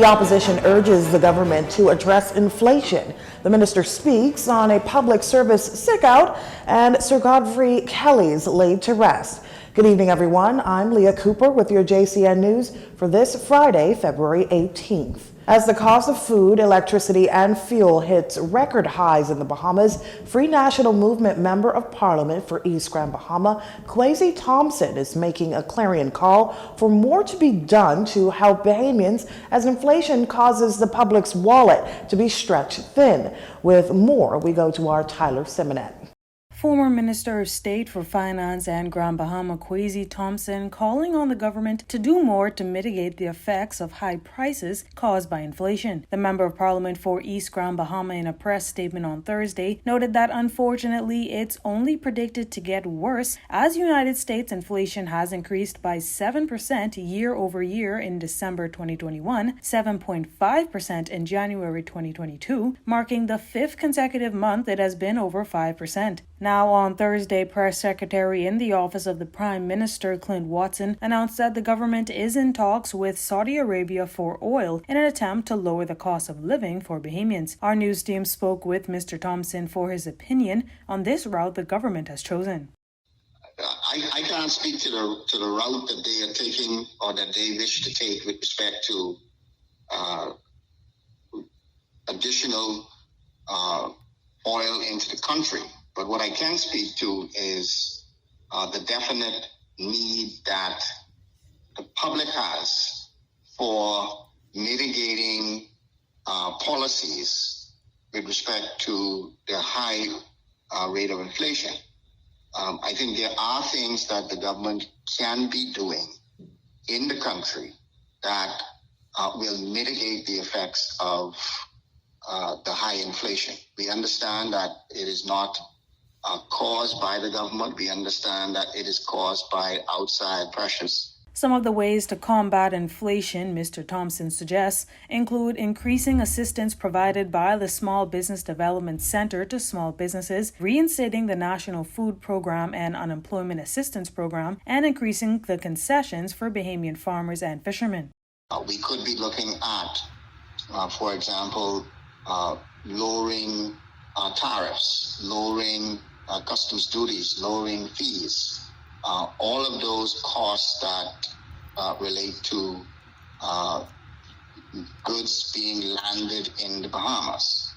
The opposition urges the government to address inflation. The minister speaks on a public service sick-out and Sir Godfrey Kelly's laid to rest. Good evening, everyone. I'm Leah Cooper with your JCN News for this Friday, February 18th. As the cost of food, electricity, and fuel hits record highs in the Bahamas, Free National Movement Member of Parliament for East Grand Bahama, Kwesi Thompson, is making a clarion call for more to be done to help Bahamians as inflation causes the public's wallet to be stretched thin. With more, we go to our Tyler Simonet. Former Minister of State for Finance and Grand Bahama Kwesi Thompson calling on the government to do more to mitigate the effects of high prices caused by inflation. The Member of Parliament for East Grand Bahama, in a press statement on Thursday, noted that unfortunately it's only predicted to get worse as United States inflation has increased by 7% year over year in December 2021, 7.5% in January 2022, marking the fifth consecutive month it has been over 5%. Now, on Thursday, Press Secretary in the Office of the Prime Minister, Clint Watson, announced that the government is in talks with Saudi Arabia for oil in an attempt to lower the cost of living for Bahamians. Our news team spoke with Mr. Thompson for his opinion on this route the government has chosen. I can't speak to the route that they are taking or that they wish to take with respect to additional oil into the country. But what I can speak to is the definite need that the public has for mitigating policies with respect to the high rate of inflation. I think there are things that the government can be doing in the country that will mitigate the effects of the high inflation. We understand that it is not caused by the government. We understand that it is caused by outside pressures. Some of the ways to combat inflation, Mr. Thompson suggests, include increasing assistance provided by the Small Business Development Center to small businesses, reinstating the National Food Program and Unemployment Assistance Program, and increasing the concessions for Bahamian farmers and fishermen. We could be looking at, for example, lowering tariffs, lowering customs duties, lowering fees, all of those costs that relate to goods being landed in the Bahamas.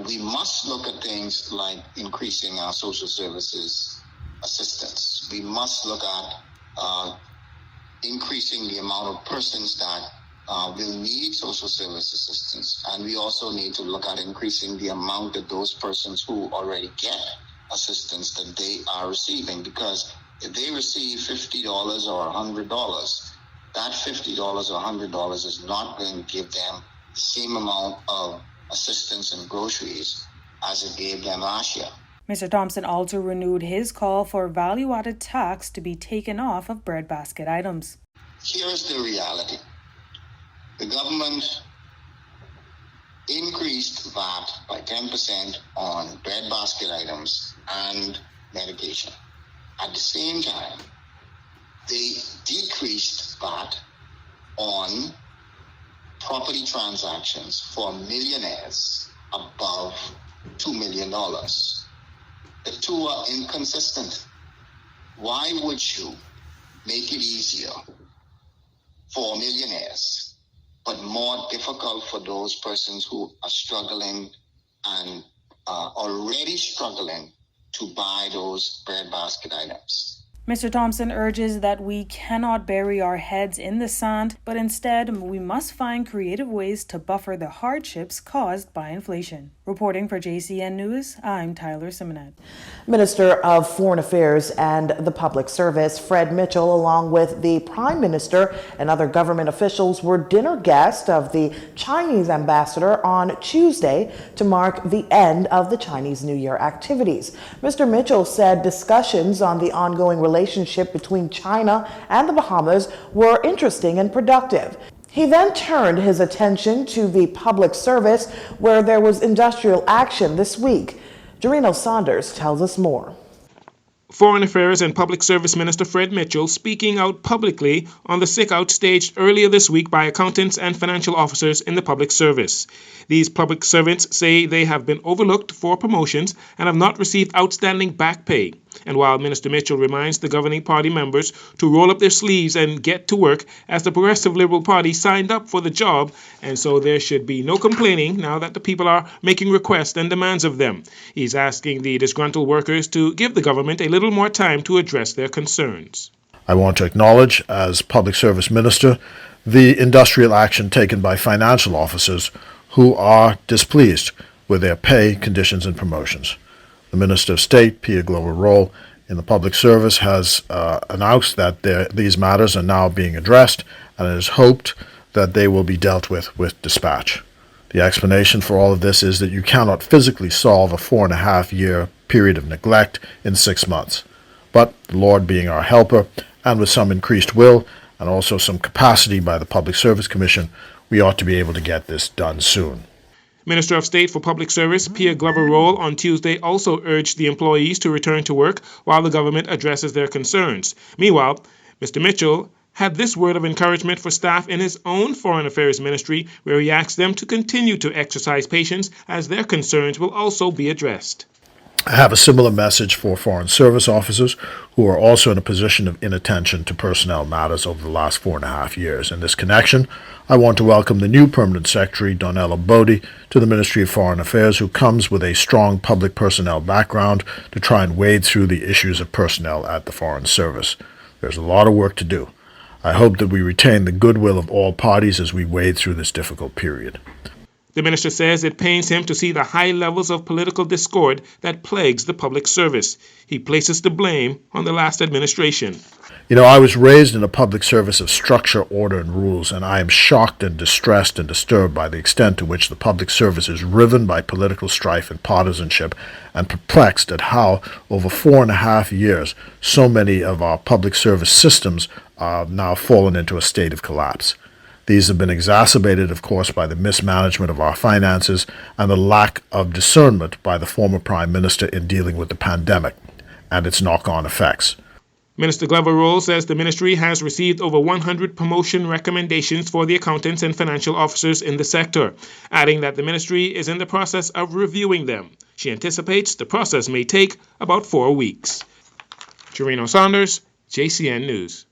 We must look at things like increasing our social services assistance. We must look at increasing the amount of persons that will need social service assistance. And we also need to look at increasing the amount that those persons who already get assistance that they are receiving. Because if they receive $50 or $100, that $50 or $100 is not going to give them the same amount of assistance and groceries as it gave them last year. Mr. Thompson also renewed his call for value-added tax to be taken off of breadbasket items. Here is the reality. The government increased VAT by 10% on breadbasket items and medication. At the same time, they decreased VAT on property transactions for millionaires above $2 million. The two are inconsistent. Why would you make it easier for millionaires, but more difficult for those persons who are struggling and are already struggling to buy those breadbasket items? Mr. Thompson urges that we cannot bury our heads in the sand, but instead we must find creative ways to buffer the hardships caused by inflation. Reporting for JCN News, I'm Tyler Simonet. Minister of Foreign Affairs and the Public Service, Fred Mitchell, along with the Prime Minister and other government officials, were dinner guests of the Chinese ambassador on Tuesday to mark the end of the Chinese New Year activities. Mr. Mitchell said discussions on the ongoing relationship between China and the Bahamas were interesting and productive. He then turned his attention to the public service, where there was industrial action this week. Jarino Saunders tells us more. Foreign Affairs and Public Service Minister Fred Mitchell speaking out publicly on the sick-out staged earlier this week by accountants and financial officers in the public service. These public servants say they have been overlooked for promotions and have not received outstanding back pay. And while Minister Mitchell reminds the governing party members to roll up their sleeves and get to work, as the Progressive Liberal Party signed up for the job, and so there should be no complaining now that the people are making requests and demands of them. He's asking the disgruntled workers to give the government a little more time to address their concerns. I want to acknowledge, as Public Service Minister, the industrial action taken by financial officers who are displeased with their pay, conditions, and promotions. The Minister of State, Pia Glover-Roll, in the public service has announced that these matters are now being addressed, and it is hoped that they will be dealt with dispatch. The explanation for all of this is that you cannot physically solve a 4.5-year period of neglect in 6 months. But the Lord being our helper, and with some increased will, and also some capacity by the Public Service Commission, we ought to be able to get this done soon. Minister of State for Public Service Pia Glover-Roll on Tuesday also urged the employees to return to work while the government addresses their concerns. Meanwhile, Mr. Mitchell had this word of encouragement for staff in his own Foreign Affairs Ministry, where he asked them to continue to exercise patience as their concerns will also be addressed. I have a similar message for Foreign Service officers who are also in a position of inattention to personnel matters over the last 4.5 years. In this connection, I want to welcome the new Permanent Secretary, Donella Bodie, to the Ministry of Foreign Affairs, who comes with a strong public personnel background to try and wade through the issues of personnel at the Foreign Service. There's a lot of work to do. I hope that we retain the goodwill of all parties as we wade through this difficult period. The minister says it pains him to see the high levels of political discord that plagues the public service. He places the blame on the last administration. I was raised in a public service of structure, order, and rules, and I am shocked and distressed and disturbed by the extent to which the public service is riven by political strife and partisanship, and perplexed at how, over 4.5 years, so many of our public service systems have now fallen into a state of collapse. These have been exacerbated, of course, by the mismanagement of our finances and the lack of discernment by the former Prime Minister in dealing with the pandemic and its knock-on effects. Minister Glover-Roll says the ministry has received over 100 promotion recommendations for the accountants and financial officers in the sector, adding that the ministry is in the process of reviewing them. She anticipates the process may take about 4 weeks. Chirino Saunders, JCN News.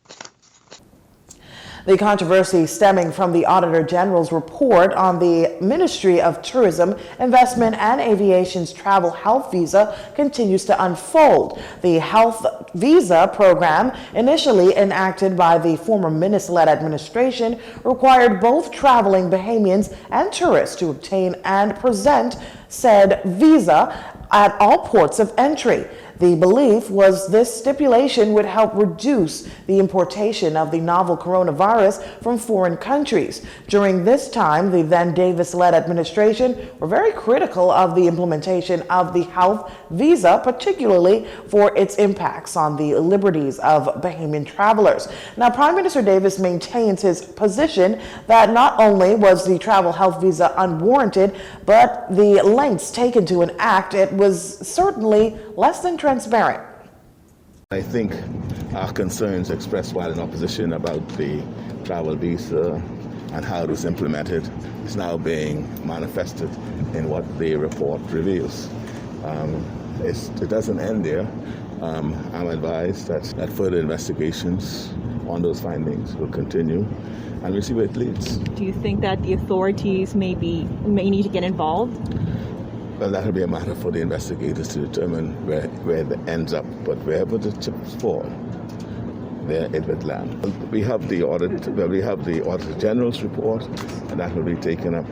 The controversy stemming from the Auditor General's report on the Ministry of Tourism, Investment and Aviation's travel health visa continues to unfold. The health visa program, initially enacted by the former Minnis-led administration, required both traveling Bahamians and tourists to obtain and present said visa at all ports of entry. The belief was this stipulation would help reduce the importation of the novel coronavirus from foreign countries. During this time, the then Davis-led administration were very critical of the implementation of the health visa, particularly for its impacts on the liberties of Bahamian travelers. Now, Prime Minister Davis maintains his position that not only was the travel health visa unwarranted, but the lengths taken to enact it was certainly less than transparent. I think our concerns expressed while in opposition about the travel visa and how it was implemented is now being manifested in what the report reveals. It doesn't end there. I'm advised that further investigations on those findings will continue, and we'll see where it leads. Do you think that the authorities may need to get involved? Well, that'll be a matter for the investigators to determine where it ends up. But wherever the chips fall, there it will land. We have the Auditor General's report, and that will be taken up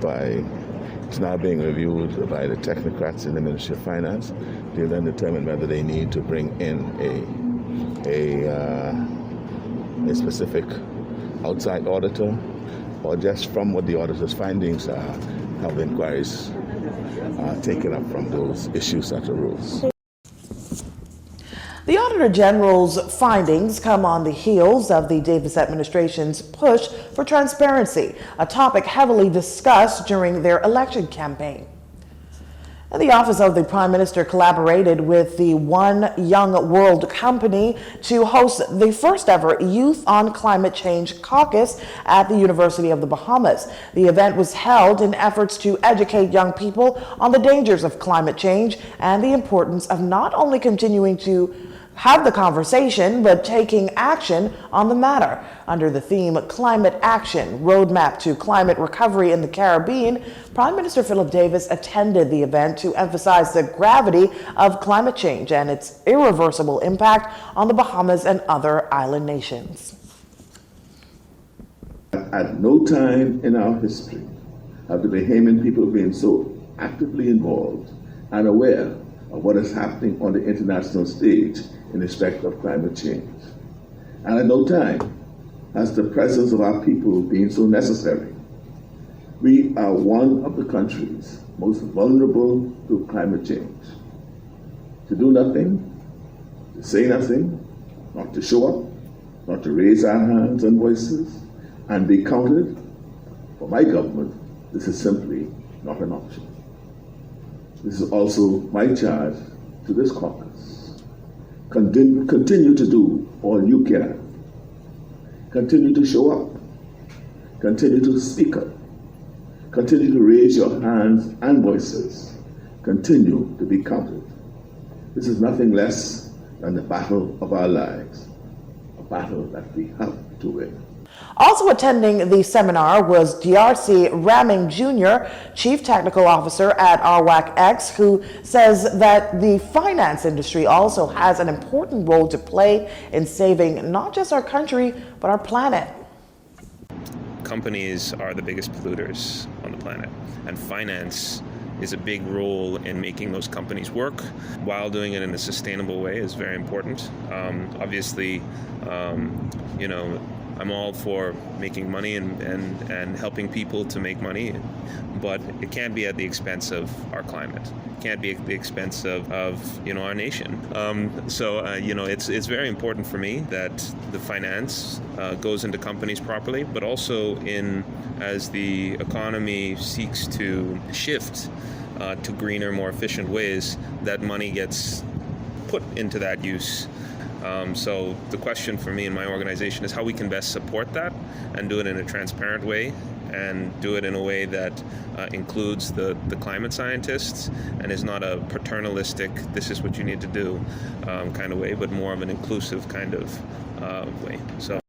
it's now being reviewed by the technocrats in the Ministry of Finance. They'll then determine whether they need to bring in a specific outside auditor, or just from what the auditor's findings are, have inquiries taken up from those issues that arose. The Auditor General's findings come on the heels of the Davis administration's push for transparency, a topic heavily discussed during their election campaign. And the Office of the Prime Minister collaborated with the One Young World Company to host the first ever Youth on Climate Change Caucus at the University of the Bahamas. The event was held in efforts to educate young people on the dangers of climate change and the importance of not only continuing to have the conversation, but taking action on the matter. Under the theme Climate Action, Roadmap to Climate Recovery in the Caribbean, Prime Minister Philip Davis attended the event to emphasize the gravity of climate change and its irreversible impact on the Bahamas and other island nations. At no time in our history have the Bahamian people been so actively involved and aware of what is happening on the international stage in respect of climate change. And at no time has the presence of our people been so necessary. We are one of the countries most vulnerable to climate change. To do nothing, to say nothing, not to show up, not to raise our hands and voices, and be counted, for my government, this is simply not an option. This is also my charge to this caucus. Continue to do all you can. Continue to show up. Continue to speak up. Continue to raise your hands and voices. Continue to be counted. This is nothing less than the battle of our lives, a battle that we have to win. Also attending the seminar was DRC Ramming Jr., Chief Technical Officer at RWAC-X, who says that the finance industry also has an important role to play in saving not just our country, but our planet. Companies are the biggest polluters on the planet, and finance is a big role in making those companies work while doing it in a sustainable way is very important. Obviously, I'm all for making money and helping people to make money, but it can't be at the expense of our climate. It can't be at the expense of our nation. It's very important for me that the finance goes into companies properly, but also as the economy seeks to shift to greener, more efficient ways, that money gets put into that use. So the question for me and my organization is how we can best support that and do it in a transparent way and do it in a way that includes the climate scientists and is not a paternalistic, this is what you need to do kind of way, but more of an inclusive kind of way. So.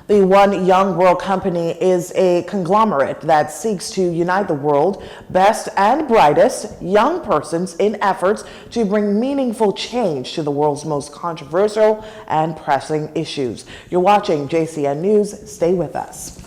The One Young World Company is a conglomerate that seeks to unite the world's best and brightest young persons in efforts to bring meaningful change to the world's most controversial and pressing issues. You're watching JCN News. Stay with us.